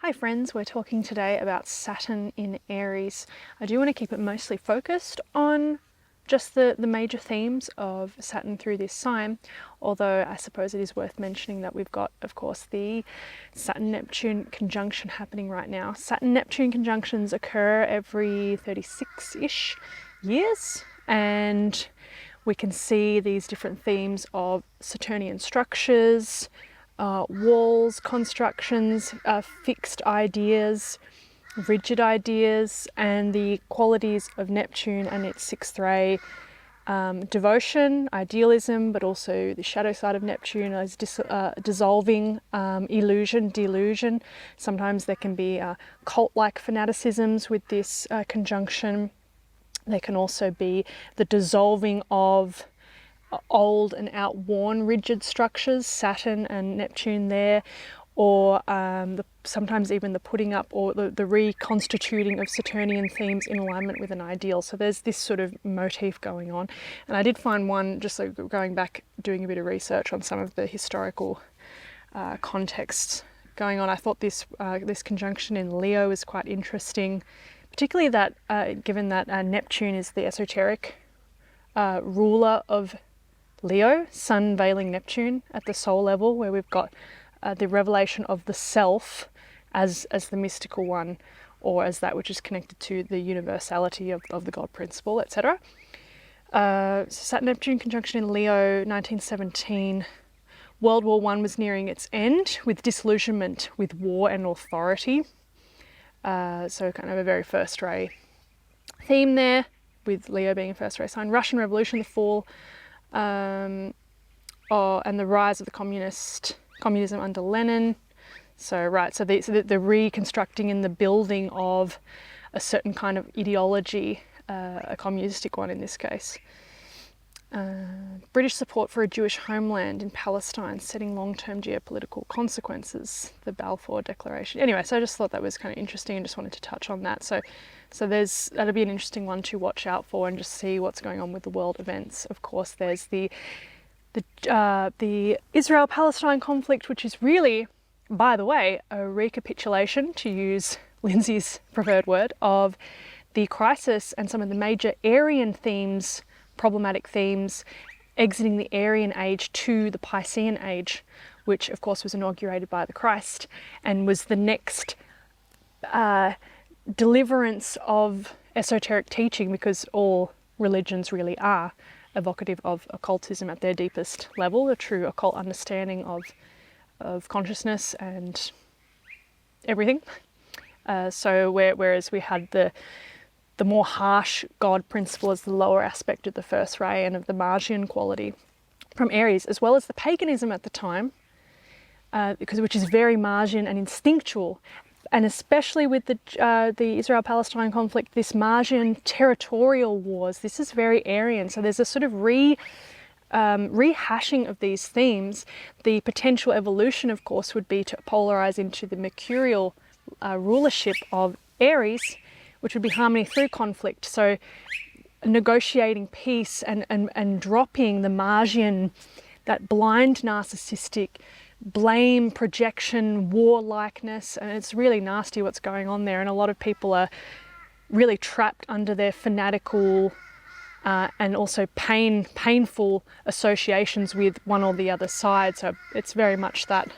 Hi friends, we're talking today about Saturn in Aries. I do want to keep it mostly focused on just the major themes of Saturn through this sign, although I suppose it is worth mentioning that we've got, of course, the Saturn-Neptune conjunction happening right now. Saturn-Neptune conjunctions occur every 36-ish years, and we can see these different themes of Saturnian structures, walls, constructions, fixed ideas, rigid ideas, and the qualities of Neptune and its sixth ray, devotion, idealism, but also the shadow side of Neptune as dissolving, illusion, delusion. Sometimes there can be cult-like fanaticisms with this conjunction. There can also be the dissolving of old and outworn rigid structures, Saturn and Neptune there, or sometimes even the putting up or the reconstituting of Saturnian themes in alignment with an ideal. So there's this sort of motif going on. And I did find one, just like going back, doing a bit of research on some of the historical contexts going on. I thought this conjunction in Leo is quite interesting, particularly that given that Neptune is the esoteric ruler of Leo, Sun veiling Neptune at the soul level, where we've got the revelation of the self as the mystical one, or as that which is connected to the universality of the God principle, etc. Saturn-Neptune conjunction in Leo, 1917. World War I was nearing its end, with disillusionment with war and authority. So kind of a very first ray theme there, with Leo being a first ray sign. Russian Revolution, the fall, and the rise of the communism under Lenin. So the reconstructing and the building of a certain kind of ideology, a communistic one in this case. British support for a Jewish homeland in Palestine, setting long-term geopolitical consequences, the Balfour Declaration. Anyway, so I just thought that was kind of interesting and just wanted to touch on that. So that'll be an interesting one to watch out for and just see what's going on with the world events. Of course, there's the Israel-Palestine conflict, which is really, by the way, a recapitulation, to use Lindsay's preferred word, of the crisis and some of the major Aryan themes, problematic themes, exiting the Aryan age to the Piscean age, which of course was inaugurated by the Christ and was the next deliverance of esoteric teaching, because all religions really are evocative of occultism at their deepest level, a true occult understanding of consciousness and everything. Whereas we had the more harsh God principle as the lower aspect of the first ray and of the Martian quality from Aries, as well as the paganism at the time, which is very Martian and instinctual, and especially with the Israel-Palestine conflict, this Martian territorial wars. This is very Aryan. So there's a sort of rehashing of these themes. The potential evolution, of course, would be to polarize into the mercurial rulership of Aries, which would be harmony through conflict. So negotiating peace and dropping the Martian, that blind narcissistic blame, projection, warlikeness, and it's really nasty what's going on there. And a lot of people are really trapped under their fanatical and also painful associations with one or the other side. So it's very much that.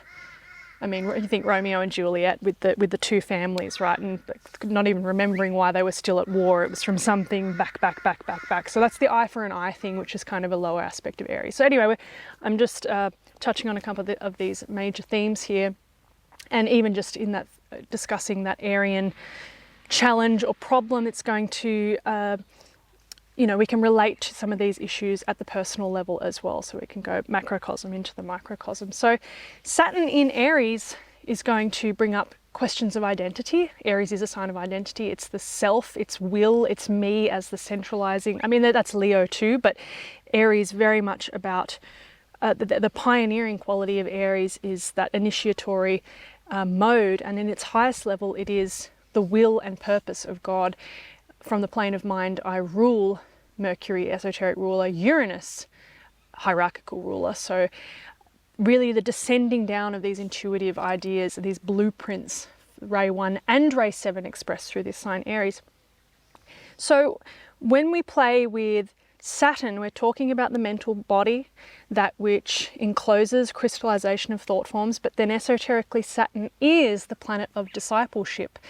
I mean, you think Romeo and Juliet with the two families, right? And not even remembering why they were still at war. It was from something back. So that's the eye for an eye thing, which is kind of a lower aspect of Aries. So anyway, I'm just touching on a couple of these major themes here, and even just in that discussing that Aryan challenge or problem. It's going to we can relate to some of these issues at the personal level as well. So we can go macrocosm into the microcosm. So Saturn in Aries is going to bring up questions of identity. Aries is a sign of identity. It's the self, it's will, it's me as the centralizing. I mean, that's Leo too, but Aries very much about the pioneering quality of Aries is that initiatory mode. And in its highest level, it is the will and purpose of God. From the plane of mind, I rule, Mercury, esoteric ruler, Uranus, hierarchical ruler. So really the descending down of these intuitive ideas, these blueprints ray 1 and ray 7 expressed through this sign Aries. So when we play with Saturn, we're talking about the mental body, that which encloses crystallization of thought forms, but then esoterically Saturn is the planet of discipleship.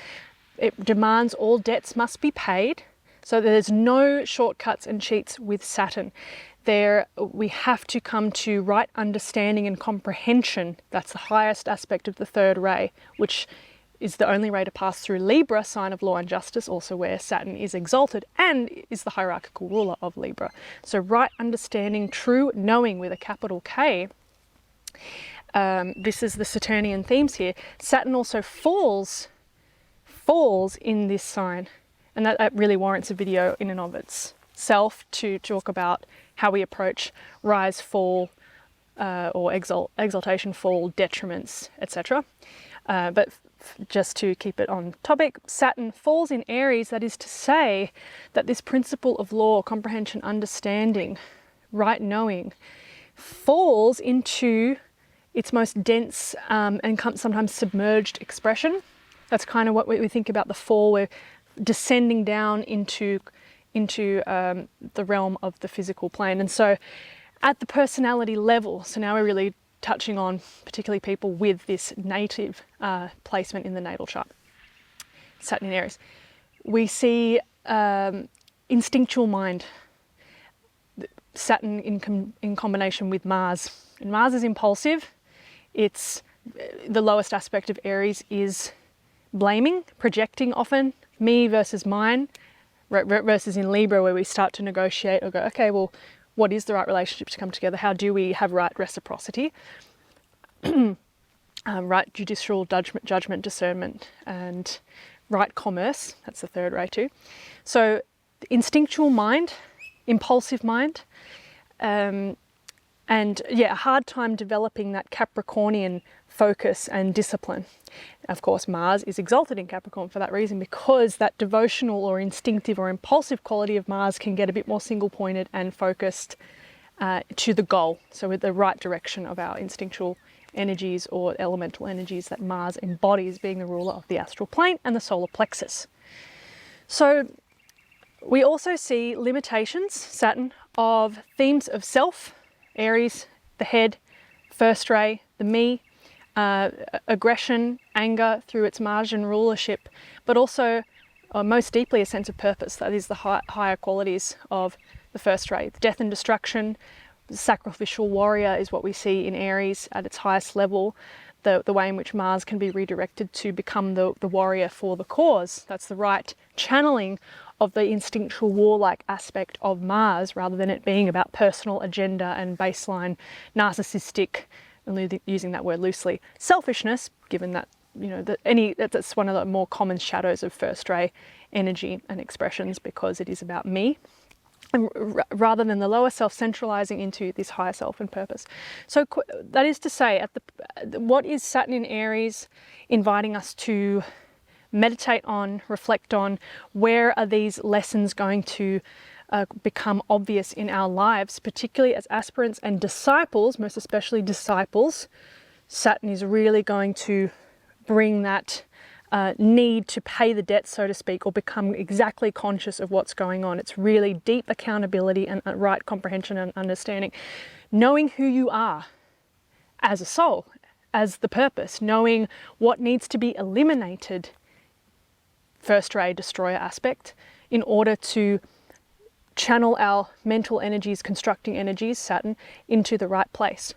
It demands all debts must be paid, so there's no shortcuts and cheats with Saturn. We have to come to right understanding and comprehension. That's the highest aspect of the third ray, which is the only ray to pass through Libra, sign of law and justice, also where Saturn is exalted and is the hierarchical ruler of Libra. So right understanding, true knowing with a capital K. This is the Saturnian themes here. Saturn also falls in this sign, and that really warrants a video in and of itself to talk about how we approach rise, fall, or exaltation, fall, detriments, etc. But just to keep it on topic, Saturn falls in Aries. That is to say that this principle of law, comprehension, understanding, right knowing, falls into its most dense and sometimes submerged expression. That's kind of what we think about the fall. We're descending down into the realm of the physical plane. And so at the personality level, so now we're really touching on particularly people with this native placement in the natal chart, Saturn in Aries, we see instinctual mind, Saturn in combination with Mars. And Mars is impulsive. It's the lowest aspect of Aries is blaming, projecting often, me versus mine, versus in Libra where we start to negotiate or go, okay, well, what is the right relationship to come together? How do we have right reciprocity? Right judicial judgment, discernment, and right commerce. That's the third ray too. So the instinctual mind, impulsive mind, and yeah, a hard time developing that Capricornian focus and discipline. Of course, Mars is exalted in Capricorn for that reason, because that devotional or instinctive or impulsive quality of Mars can get a bit more single-pointed and focused to the goal. So with the right direction of our instinctual energies or elemental energies that Mars embodies, being the ruler of the astral plane and the solar plexus. So we also see limitations, Saturn, of themes of self, Aries, the head, first ray, the me, aggression, anger through its margin rulership, but also most deeply a sense of purpose. That is the higher qualities of the first ray. Death and destruction, the sacrificial warrior is what we see in Aries at its highest level. The way in which Mars can be redirected to become the warrior for the cause. That's the right channeling of the instinctual warlike aspect of Mars, rather than it being about personal agenda and baseline narcissistic, and using that word loosely, selfishness, given that, you know, that's one of the more common shadows of first ray energy and expressions, because it is about me, and rather than the lower self centralizing into this higher self and purpose. So that is to say, what is Saturn in Aries inviting us to meditate on, reflect on? Where are these lessons going to become obvious in our lives, particularly as aspirants and disciples, most especially disciples? Saturn is really going to bring that need to pay the debt, so to speak, or become exactly conscious of what's going on. It's really deep accountability and right comprehension and understanding. Knowing who you are as a soul, as the purpose, knowing what needs to be eliminated, first ray destroyer aspect, in order to channel our mental energies, constructing energies, Saturn, into the right place.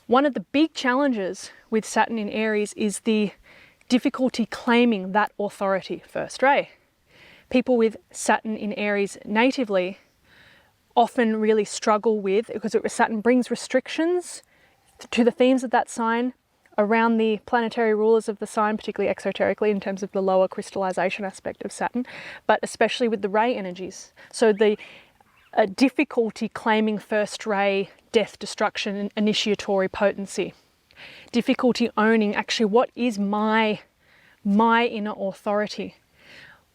One of the big challenges with Saturn in Aries is the difficulty claiming that authority, first ray. People with Saturn in Aries natively often really struggle with, because Saturn brings restrictions to the themes of that sign around the planetary rulers of the sign, particularly exoterically in terms of the lower crystallization aspect of Saturn, but especially with the ray energies. So the difficulty claiming first ray, death, destruction, and initiatory potency. Difficulty owning actually what is my inner authority.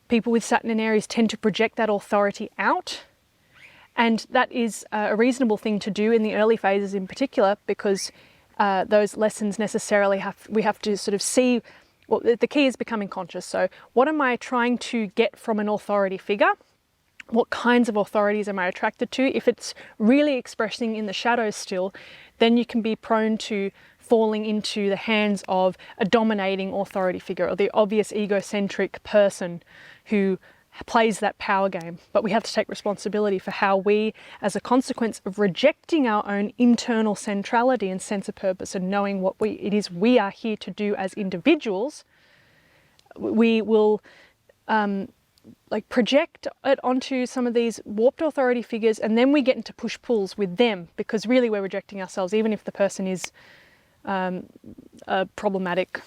People with Saturn in Aries tend to project that authority out, and that is a reasonable thing to do in the early phases in particular, because those lessons necessarily we have to sort of see well, the key is becoming conscious. So what am I trying to get from an authority figure? What kinds of authorities am I attracted to? If it's really expressing in the shadows still, then you can be prone to falling into the hands of a dominating authority figure, or the obvious egocentric person who plays that power game. But we have to take responsibility for how we, as a consequence of rejecting our own internal centrality and sense of purpose and knowing what it is we are here to do as individuals, we will project it onto some of these warped authority figures, and then we get into push-pulls with them, because really we're rejecting ourselves, even if the person is a problematic,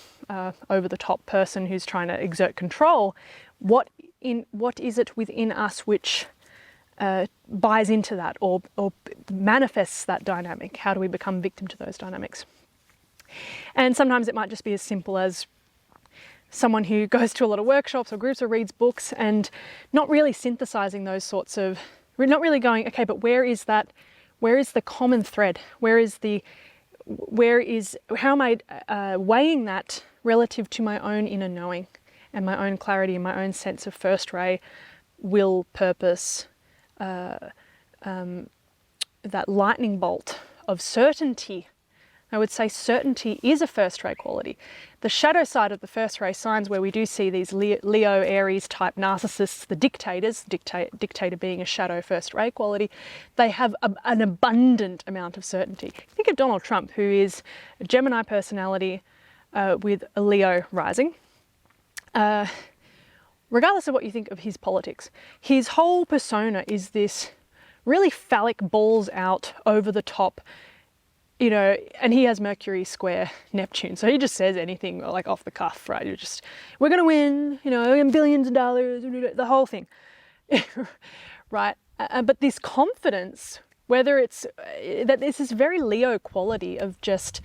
over-the-top person who's trying to exert control. What is it within us which buys into that or manifests that dynamic? How do we become victim to those dynamics? And sometimes it might just be as simple as someone who goes to a lot of workshops or groups or reads books and not really synthesizing those sorts of, we're not really going, okay, but where is the common thread? How am I weighing that relative to my own inner knowing and my own clarity and my own sense of first ray, will, purpose, that lightning bolt of certainty. I would say certainty is a first ray quality. The shadow side of the first ray signs, where we do see these Leo, Aries type narcissists, the dictators, dictator being a shadow first ray quality, they have an abundant amount of certainty. Think of Donald Trump, who is a Gemini personality with a Leo rising. Regardless of what you think of his politics, his whole persona is this really phallic, balls out, over the top, and he has Mercury square Neptune, so he just says anything like off the cuff, right? We're going to win, billions of dollars, the whole thing, right? But this confidence, whether it's that this is very Leo quality of just,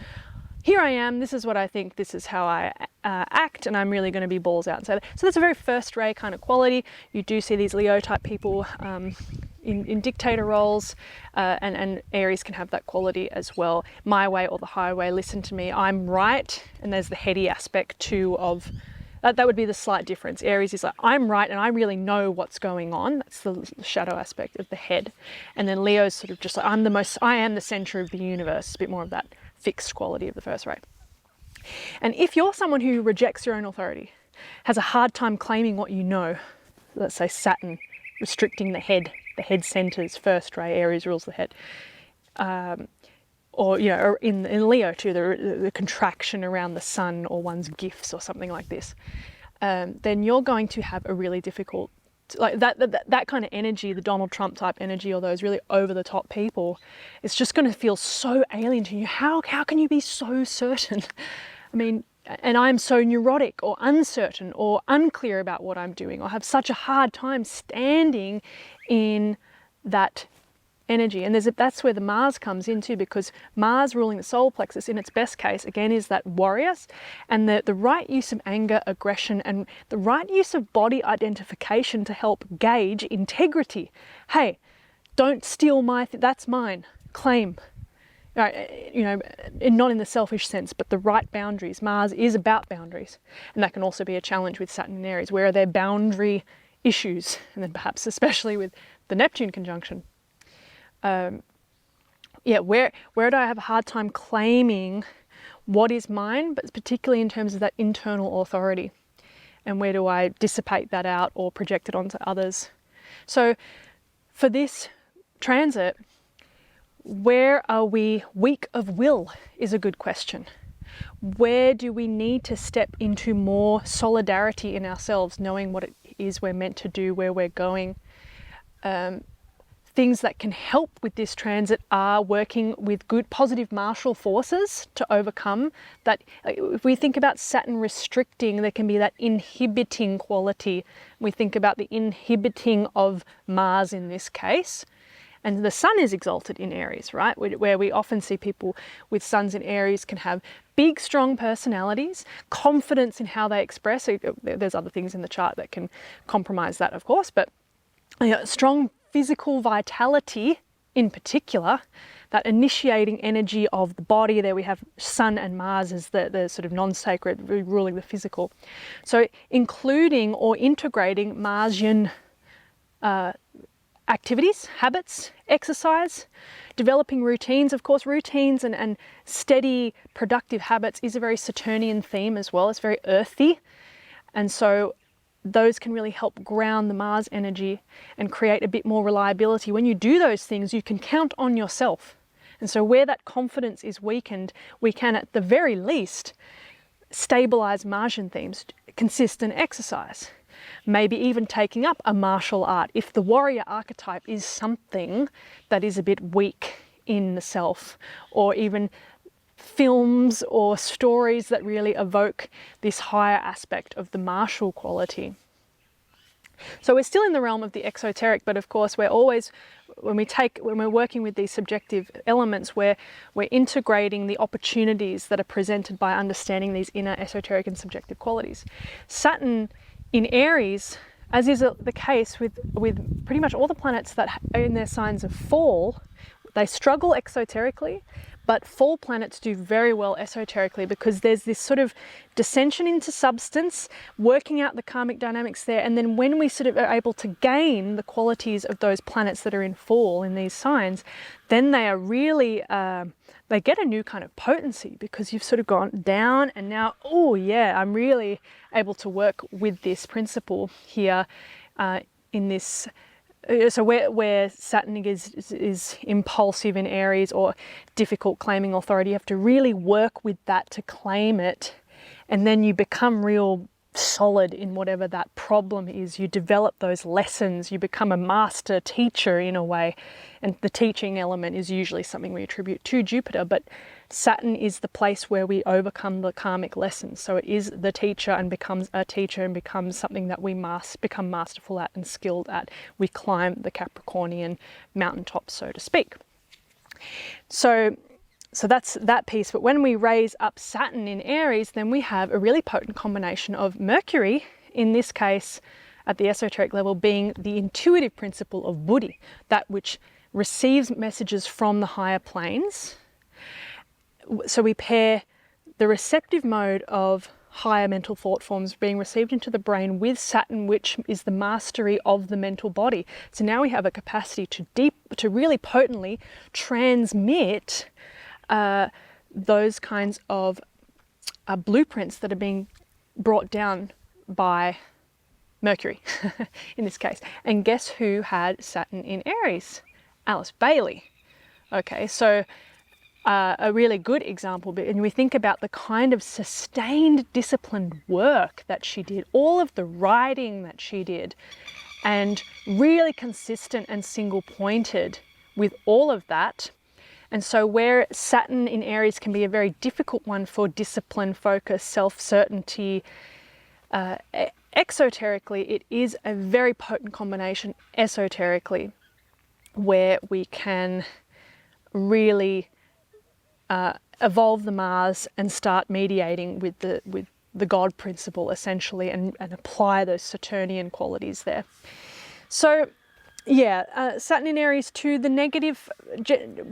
here I am, this is what I think, this is how I act, and I'm really going to be balls out. So that's a very first ray kind of quality. You do see these Leo type people in dictator roles, and Aries can have that quality as well. My way or the highway, listen to me, I'm right. And there's the heady aspect too of that would be the slight difference. Aries is like, I'm right and I really know what's going on. That's the shadow aspect of the head. And then Leo's sort of just like, I am the center of the universe, a bit more of that fixed quality of the first ray. And if you're someone who rejects your own authority, has a hard time claiming what you know, let's say Saturn restricting the head centers first ray, Aries rules the head, or in Leo too, the contraction around the sun or one's gifts or something like this, then you're going to have a really difficult, like that kind of energy, the Donald Trump type energy, or those really over the top people, it's just going to feel so alien to you. How can you be so certain? I mean, and I'm so neurotic or uncertain or unclear about what I'm doing, or have such a hard time standing in that energy. And that's where the Mars comes in too, because Mars ruling the solar plexus in its best case, again, is that warriors, and the right use of anger, aggression, and the right use of body identification to help gauge integrity. Hey, don't steal that's mine, claim. Not in the selfish sense, but the right boundaries. Mars is about boundaries. And that can also be a challenge with Saturn in Aries. Where are their boundary issues? And then perhaps especially with the Neptune conjunction. Where do I have a hard time claiming what is mine, but particularly in terms of that internal authority? And where do I dissipate that out or project it onto others? So for this transit, where are we weak of will is a good question. Where do we need to step into more solidarity in ourselves, knowing what it is we're meant to do, where we're going? Things that can help with this transit are working with good positive martial forces to overcome that. If we think about Saturn restricting, there can be that inhibiting quality. We think about the inhibiting of Mars in this case. And the sun is exalted in Aries, right? Where we often see people with suns in Aries can have big, strong personalities, confidence in how they express. There's other things in the chart that can compromise that, of course, but strong physical vitality in particular, that initiating energy of the body. There we have Sun and Mars as the sort of non-sacred, ruling the physical. So including or integrating Marsian activities, habits, exercise, developing routines. Of course, routines and steady, productive habits is a very Saturnian theme as well. It's very earthy. And so those can really help ground the Mars energy and create a bit more reliability. When you do those things, you can count on yourself. And so where that confidence is weakened, we can at the very least stabilize Martian themes, consistent exercise. Maybe even taking up a martial art if the warrior archetype is something that is a bit weak in the self, or even films or stories that really evoke this higher aspect of the martial quality. So we're still in the realm of the exoteric, but of course we're always, when we're working with these subjective elements, we're integrating the opportunities that are presented by understanding these inner esoteric and subjective qualities. Saturn in Aries, as is the case with pretty much all the planets that are in their signs of fall, they struggle exoterically, but fall planets do very well esoterically, because there's this sort of descension into substance, working out the karmic dynamics there. And then when we sort of are able to gain the qualities of those planets that are in fall in these signs, then they are really, they get a new kind of potency, because you've sort of gone down and now, oh yeah, I'm really able to work with this principle here in this. So where Saturn is impulsive in Aries or difficult claiming authority, you have to really work with that to claim it, and then you become real solid in whatever that problem is. You develop those lessons, you become a master teacher in a way, and the teaching element is usually something we attribute to Jupiter, but Saturn is the place where we overcome the karmic lessons. So it is the teacher and becomes a teacher and becomes something that we become masterful at and skilled at. We climb the Capricornian mountaintop, so to speak. So that's that piece. But when we raise up Saturn in Aries, then we have a really potent combination of Mercury, in this case at the esoteric level, being the intuitive principle of Buddhi, that which receives messages from the higher planes. So we pair the receptive mode of higher mental thought forms being received into the brain with Saturn, which is the mastery of the mental body. So now we have a capacity to really potently transmit those kinds of blueprints that are being brought down by Mercury in this case. And guess who had Saturn in Aries? Alice Bailey. Okay, so a really good example, and we think about the kind of sustained, disciplined work that she did, all of the writing that she did, and really consistent and single-pointed with all of that. And so where Saturn in Aries can be a very difficult one for discipline, focus, self-certainty, exoterically, it is a very potent combination esoterically, where we can really evolve the Mars and start mediating with the God principle, essentially, and apply those Saturnian qualities there. So yeah, Saturn in Aries too, the negative,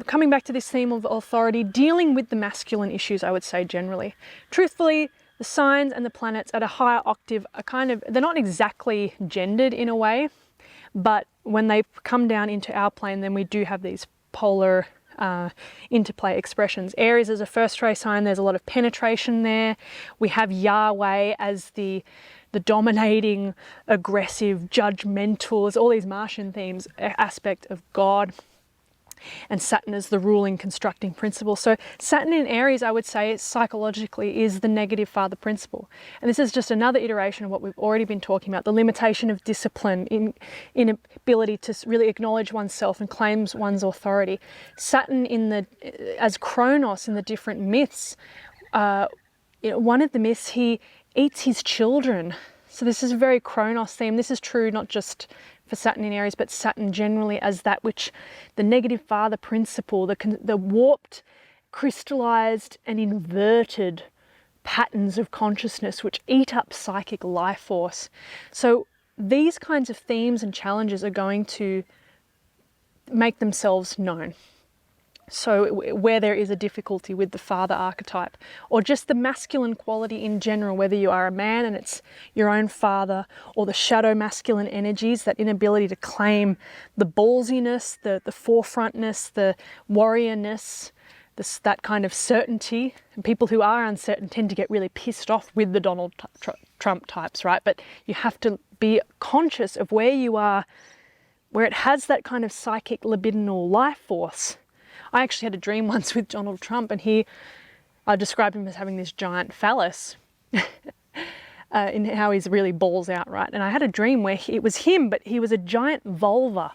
coming back to this theme of authority, dealing with the masculine issues, I would say generally. Truthfully, the signs and the planets at a higher octave are they're not exactly gendered in a way, but when they come down into our plane, then we do have these polar interplay expressions. Aries is a first ray sign, there's a lot of penetration there. We have Yahweh as the dominating, aggressive, judgmental, all these Martian themes, aspect of God. And Saturn is the ruling, constructing principle. So Saturn in Aries, I would say, psychologically is the negative father principle. And this is just another iteration of what we've already been talking about, the limitation of discipline, inability to really acknowledge oneself and claims one's authority. Saturn as Chronos in the different myths, one of the myths, he eats his children. So this is a very Chronos theme. This is true not just for Saturn in Aries, but Saturn generally as that which the negative father principle, the warped, crystallized and inverted patterns of consciousness which eat up psychic life force. So these kinds of themes and challenges are going to make themselves known. So where there is a difficulty with the father archetype, or just the masculine quality in general, whether you are a man and it's your own father, or the shadow masculine energies, that inability to claim the ballsiness, the forefrontness, the warriorness, that kind of certainty. And people who are uncertain tend to get really pissed off with the Donald Trump types, right? But you have to be conscious of where you are, where it has that kind of psychic libidinal life force. I actually had a dream once with Donald Trump, and I described him as having this giant phallus in how he's really balls out, right? And I had a dream where it was him, but he was a giant vulva.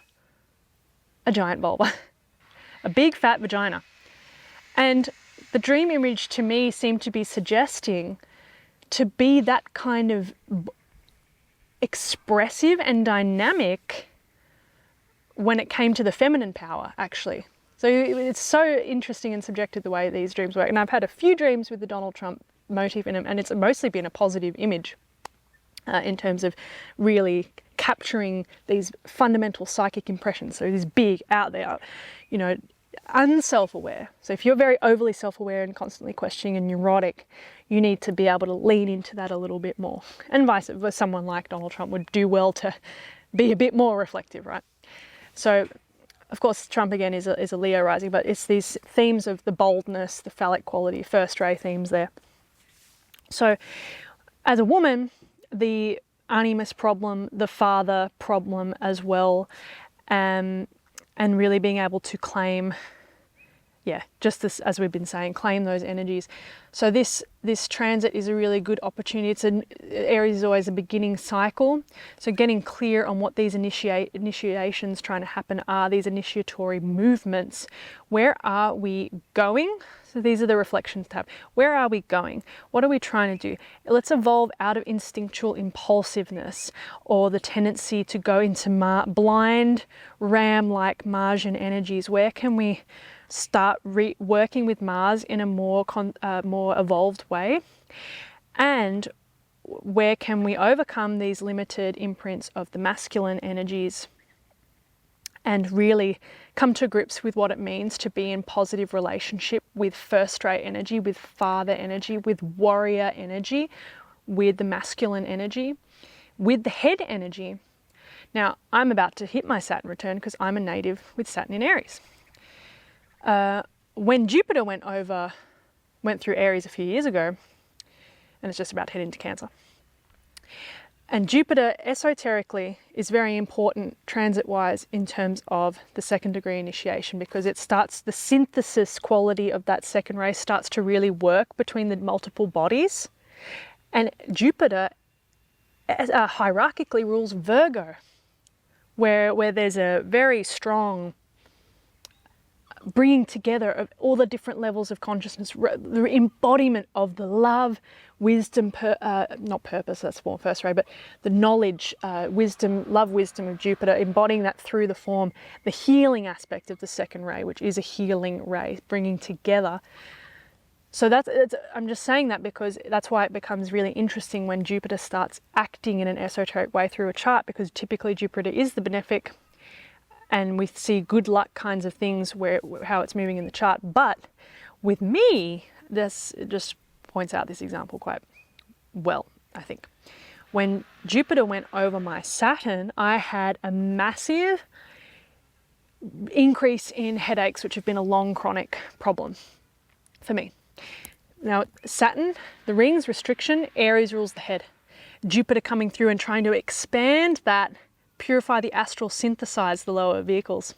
A giant vulva. A big fat vagina. And the dream image to me seemed to be suggesting to be that kind of expressive and dynamic when it came to the feminine power, actually. So it's so interesting and subjective the way these dreams work. And I've had a few dreams with the Donald Trump motif in them, and it's mostly been a positive image in terms of really capturing these fundamental psychic impressions. So this big, out there, you know, unself-aware. So if you're very overly self-aware and constantly questioning and neurotic, you need to be able to lean into that a little bit more. And vice versa, someone like Donald Trump would do well to be a bit more reflective, right? So, of course, Trump again is a Leo rising, but it's these themes of the boldness, the phallic quality, first ray themes there. So, as a woman, the animus problem, the father problem as well, and really being able to claim, just this, as we've been saying, claim those energies. So this transit is a really good opportunity. Aries is always a beginning cycle. So getting clear on what these initiations trying to happen are, these initiatory movements. Where are we going? So these are the reflections tab. Where are we going? What are we trying to do? Let's evolve out of instinctual impulsiveness or the tendency to go into blind ram-like Martian energies. Where can we start working with Mars in a more evolved way? And where can we overcome these limited imprints of the masculine energies and really come to grips with what it means to be in positive relationship with first ray energy, with father energy, with warrior energy, with the masculine energy, with the head energy. Now, I'm about to hit my Saturn return because I'm a native with Saturn in Aries. When Jupiter went through Aries a few years ago, and it's just about to head into Cancer. And Jupiter, esoterically, is very important transit-wise in terms of the second degree initiation, because it starts, the synthesis quality of that second ray starts to really work between the multiple bodies. And Jupiter hierarchically rules Virgo, where there's a very strong bringing together of all the different levels of consciousness, the embodiment of the love, wisdom, not purpose, that's more first ray, but the knowledge, wisdom, love, wisdom of Jupiter, embodying that through the form, the healing aspect of the second ray, which is a healing ray, bringing together. So I'm just saying that because that's why it becomes really interesting when Jupiter starts acting in an esoteric way through a chart, because typically Jupiter is the benefic, and we see good luck kinds of things how it's moving in the chart. But with me, this just points out this example quite well, I think. When Jupiter went over my Saturn, I had a massive increase in headaches, which have been a long chronic problem for me. Now, Saturn, the rings, restriction, Aries rules the head. Jupiter coming through and trying to expand that, purify the astral, synthesize the lower vehicles.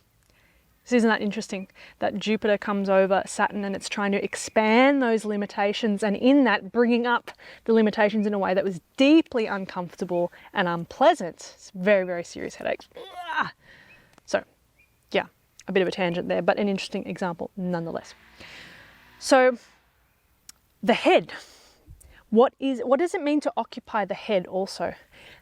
So isn't that interesting? That Jupiter comes over Saturn and it's trying to expand those limitations, and in that bringing up the limitations in a way that was deeply uncomfortable and unpleasant. It's very, very serious headaches. So yeah, a bit of a tangent there, but an interesting example nonetheless. So the head, what does it mean to occupy the head also?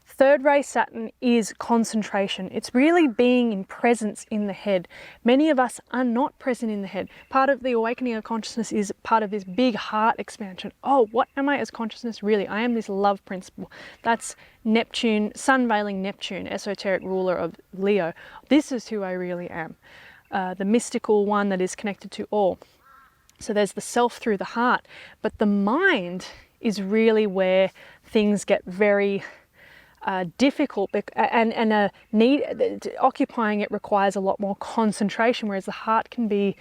Third ray Saturn is concentration. It's really being in presence in the head. Many of us are not present in the head. Part of the awakening of consciousness is part of this big heart expansion. Oh, what am I as consciousness really? I am this love principle. That's Neptune, sun veiling Neptune, esoteric ruler of Leo. This is who I really am. the mystical one that is connected to all. So there's the self through the heart, but the mind is really where things get very difficult, and occupying it requires a lot more concentration, whereas the heart can be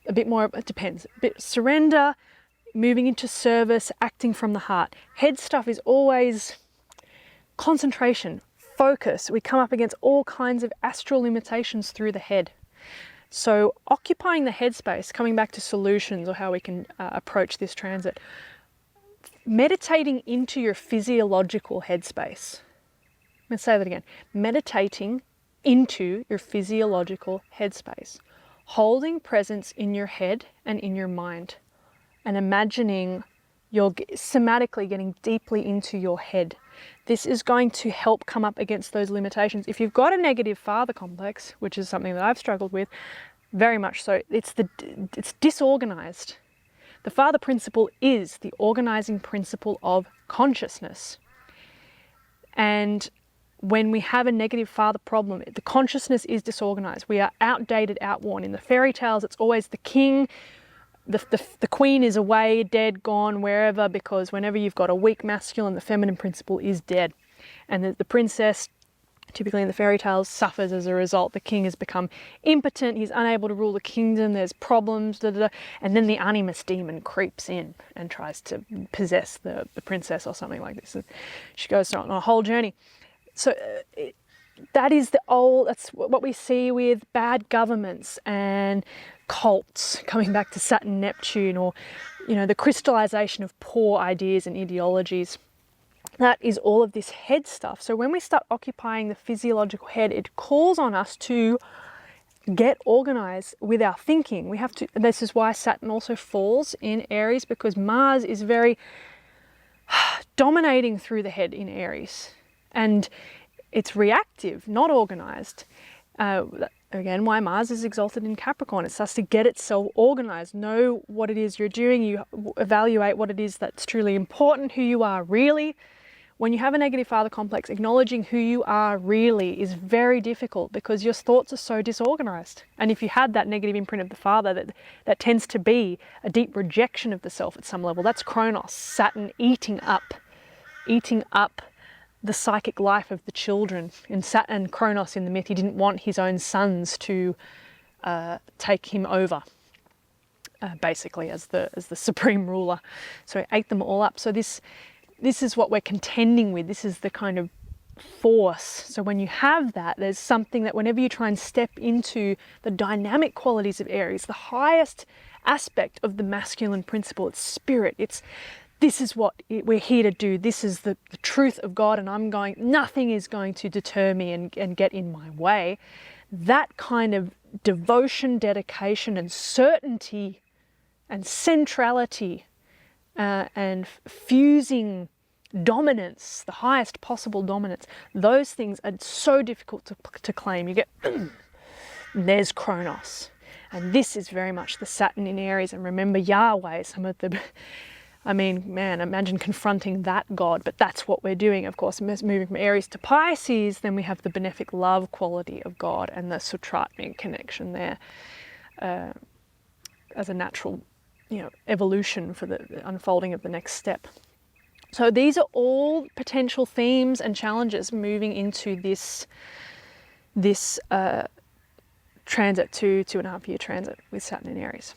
a bit more, it depends, a bit surrender, moving into service, acting from the heart. Head stuff is always concentration, focus. We come up against all kinds of astral limitations through the head. So occupying the headspace, coming back to solutions or how we can approach this transit, meditating into your physiological headspace. Let's say that again. Meditating into your physiological headspace. Holding presence in your head and in your mind, and imagining you're somatically getting deeply into your head. This is going to help come up against those limitations. If you've got a negative father complex, which is something that I've struggled with, very much so, it's disorganized. The father principle is the organizing principle of consciousness. And when we have a negative father problem, the consciousness is disorganized. We are outdated, outworn. In the fairy tales, it's always the king, the queen is away, dead, gone, wherever, because whenever you've got a weak masculine, the feminine principle is dead. And the princess, typically in the fairy tales, suffers as a result. The king has become impotent, he's unable to rule the kingdom, there's problems, and then the animus demon creeps in and tries to possess the princess or something like this. And she goes on a whole journey. So that's what we see with bad governments and cults, coming back to Saturn, Neptune, or, the crystallization of poor ideas and ideologies. That is all of this head stuff. So when we start occupying the physiological head, it calls on us to get organized with our thinking. We have to, this is why Saturn also falls in Aries, because Mars is very dominating through the head in Aries. And it's reactive, not organized. Again, why Mars is exalted in Capricorn. It starts to get itself organized, know what it is you're doing, you evaluate what it is that's truly important, who you are really. When you have a negative father complex, acknowledging who you are really is very difficult because your thoughts are so disorganized. And if you had that negative imprint of the father, that tends to be a deep rejection of the self at some level. That's Chronos, Saturn eating up the psychic life of the children. In Saturn, Chronos in the myth, he didn't want his own sons to take him over, basically as the supreme ruler. So he ate them all up. So this is what we're contending with. This is the kind of force. So when you have that, there's something that whenever you try and step into the dynamic qualities of Aries, the highest aspect of the masculine principle, it's spirit, this is what we're here to do. This is the truth of God, and nothing is going to deter me and get in my way. That kind of devotion, dedication, and certainty, and centrality, and fusing dominance, the highest possible dominance, those things are so difficult to claim. You get, there's Kronos. And this is very much the Saturn in Aries. And remember Yahweh, imagine confronting that God, but that's what we're doing. Of course, moving from Aries to Pisces, then we have the benefic love quality of God and the Sutratmic connection there as a natural, evolution for the unfolding of the next step. So these are all potential themes and challenges moving into this transit, 2.5 year transit with Saturn in Aries.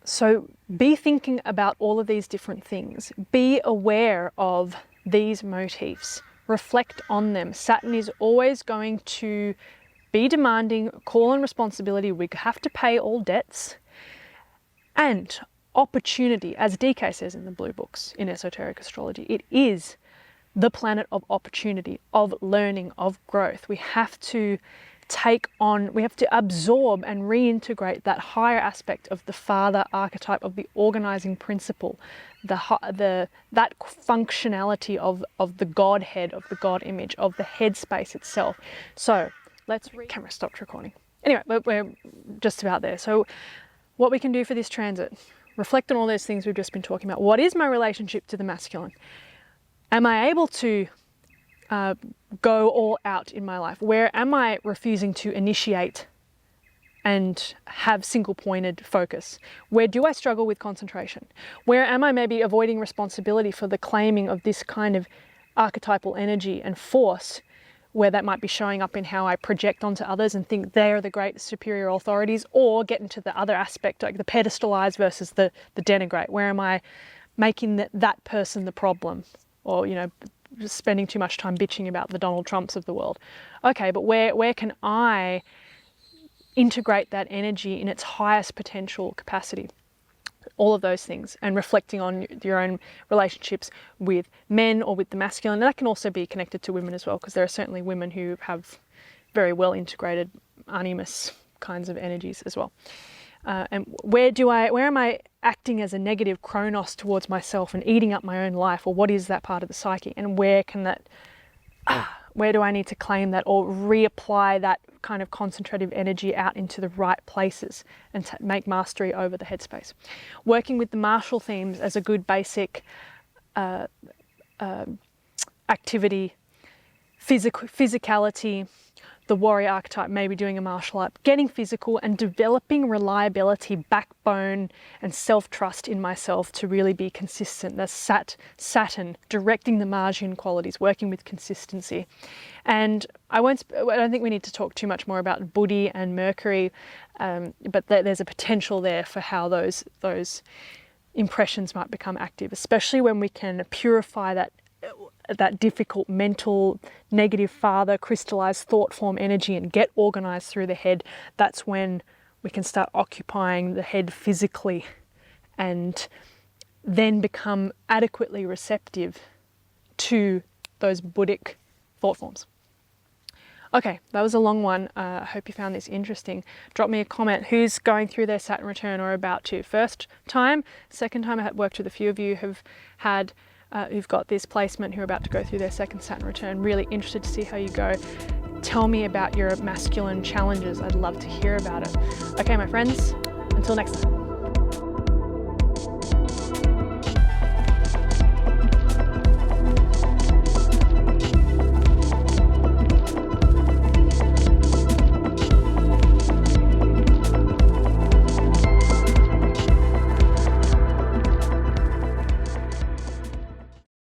So be thinking about all of these different things. Be aware of these motifs. Reflect on them. Saturn is always going to be demanding, call on responsibility. We have to pay all debts. And opportunity, as DK says in the blue books in Esoteric Astrology, it is the planet of opportunity, of learning, of growth. We have to absorb and reintegrate that higher aspect of the father archetype, of the organizing principle, that functionality of the Godhead, of the God image, of the headspace itself. So camera stopped recording. Anyway, we're just about there. So what we can do for this transit, reflect on all those things we've just been talking about. What is my relationship to the masculine? Am I able to go all out in my life? Where am I refusing to initiate and have single-pointed focus? Where do I struggle with concentration? Where am I maybe avoiding responsibility for the claiming of this kind of archetypal energy and force, where that might be showing up in how I project onto others and think they're the great superior authorities, or get into the other aspect, like the pedestalize versus the denigrate? Where am I making that person the problem? Or, you know, just spending too much time bitching about the Donald Trumps of the world. Okay, but where can I integrate that energy in its highest potential capacity? All of those things, and reflecting on your own relationships with men or with the masculine. And that can also be connected to women as well, because there are certainly women who have very well integrated animus kinds of energies as well. And where am I acting as a negative Chronos towards myself and eating up my own life, or what is that part of the psyche? And where do I need to claim that or reapply that kind of concentrative energy out into the right places and make mastery over the headspace? Working with the martial themes as a good basic activity, physicality, the warrior archetype, maybe doing a martial art, getting physical and developing reliability, backbone and self-trust in myself to really be consistent. That's Saturn directing the Martian qualities, working with consistency. And I don't think we need to talk too much more about Buddhi and Mercury, but there's a potential there for how those impressions might become active, especially when we can purify that difficult mental negative father crystallized thought form energy and get organized through the head. That's when we can start occupying the head physically and then become adequately receptive to those Buddhic thought forms. Okay, that was a long one. I hope you found this interesting. Drop me a comment. Who's going through their Saturn return or about to? First time, second time. I have worked with a few of you who've got this placement, who are about to go through their second Saturn return. Really interested to see how you go. Tell me about your masculine challenges. I'd love to hear about it. Okay, my friends, until next time.